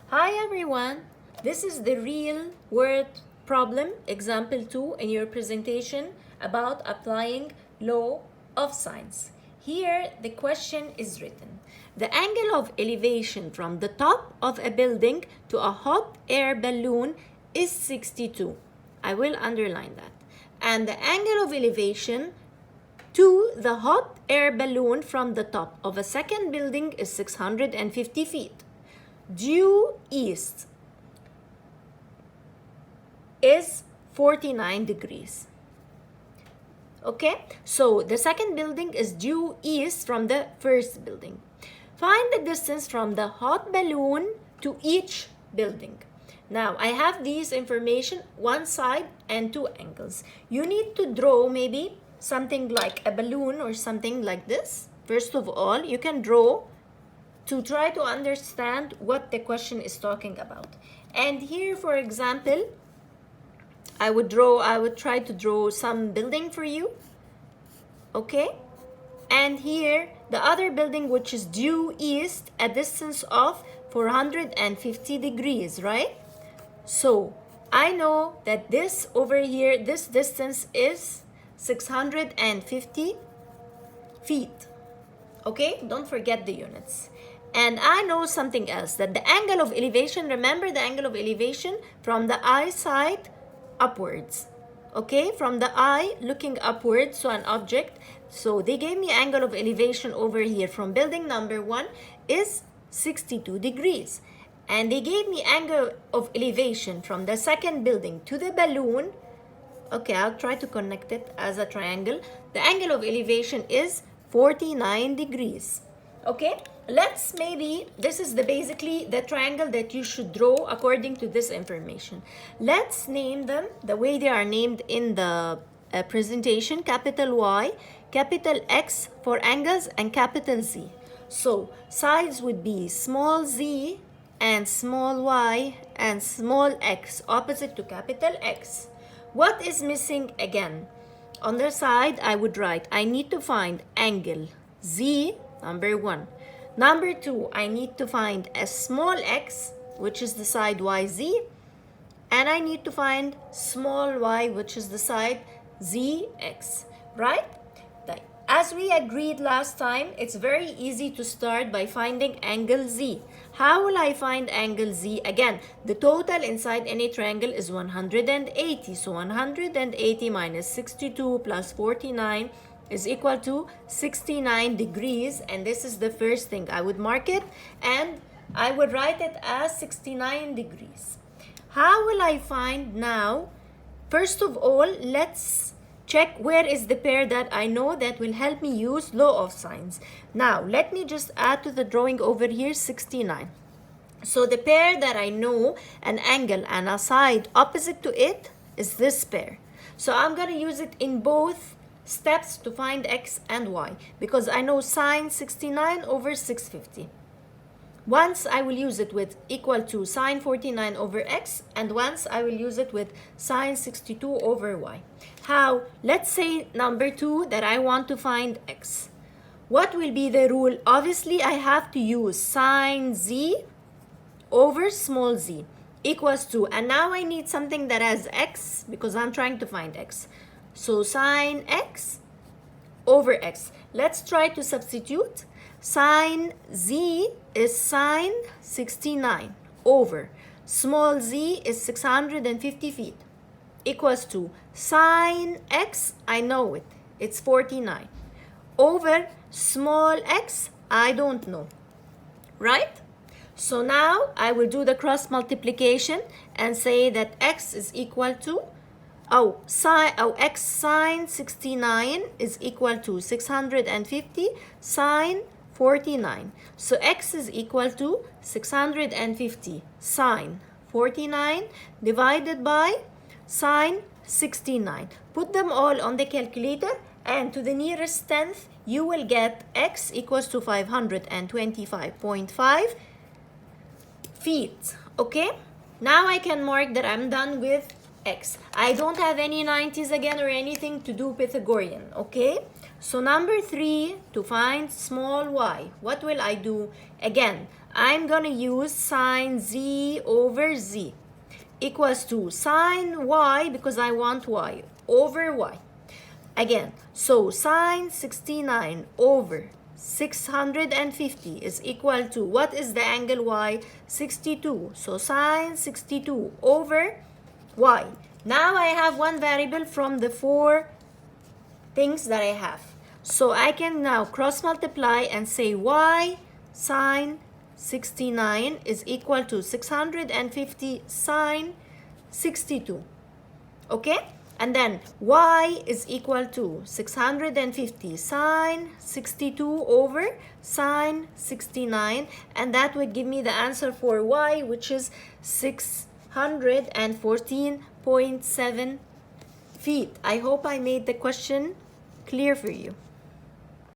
Hi everyone, this is the real world problem, example 2 in your presentation about applying law of sines. Here the question is written. The angle of elevation from the top of a building to a hot air balloon is 62. I will underline that. And the angle of elevation to the hot air balloon from the top of a second building is 650 feet. Due east is 49 degrees. Okay, so the second building is due east from the first building. Find the distance from the hot balloon to each building. Now, I have these information, one side and two angles. You need to draw maybe something like a balloon or something like this. First of all, you can draw to try to understand what the question is talking about. And here, for example, I would try to draw some building for you. Okay? And here, the other building, which is due east, a distance of 450 degrees, right? So, I know that this over here, this distance is 650 feet. Okay? Don't forget the units. And I know something else, that the angle of elevation, remember the angle of elevation from the eye side upwards. Okay, from the eye looking upwards to an object. So they gave me angle of elevation over here from building number 1 is 62 degrees. And they gave me angle of elevation from the second building to the balloon. Okay, I'll try to connect it as a triangle. The angle of elevation is 49 degrees. Okay, let's maybe, this is basically the triangle that you should draw according to this information. Let's name them the way they are named in the presentation, capital Y, capital X for angles, and capital Z. So sides would be small z and small y and small x, opposite to capital X. What is missing again? On the side, I would write, I need to find angle Z, number 1. Number 2, I need to find a small x, which is the side YZ. And I need to find small y, which is the side ZX, right? As we agreed last time, it's very easy to start by finding angle Z. How will I find angle Z? Again, the total inside any triangle is 180. So 180 minus 62 plus 49 is equal to 69 degrees. And this is the first thing. I would mark it and I would write it as 69 degrees. How will I find now? First of all, let's check where is the pair that I know that will help me use law of sines. Now, let me just add to the drawing over here 69. So the pair that I know, an angle and a side opposite to it, is this pair. So I'm going to use it in both steps to find x and y because I know sine 69 over 650. Once I will use it with equal to sine 49 over x, and once I will use it with sine 62 over y. How? Let's say number 2 that I want to find x. What will be the rule? Obviously, I have to use sine z over small z equals to, and now I need something that has x because I'm trying to find x. So sine x over x. Let's try to substitute. Sine z is sine 69 over small z is 650 feet equals to sine x, I know it, it's 49, over small x, I don't know, right? So now I will do the cross multiplication and say that x is equal to x sine 69 is equal to 650 sine 49. So x is equal to 650 sine 49 divided by sine 69. Put them all on the calculator and to the nearest tenth you will get x equals to 525.5 feet. Okay? Now I can mark that I'm done with x. I don't have any 90s again or anything to do Pythagorean. Okay? So number 3, to find small y, what will I do? Again, I'm gonna use sine z over z equals to sine y, because I want y, over y. Again, so sine 69 over 650 is equal to, what is the angle y? 62. So sine 62 over y. Now I have one variable from the 4 things that I have. So I can now cross multiply and say y sine 69 is equal to 650 sine 62. Okay? And then y is equal to 650 sine 62 over sine 69, and that would give me the answer for y, which is 614.7 feet. I hope I made the question clear for you.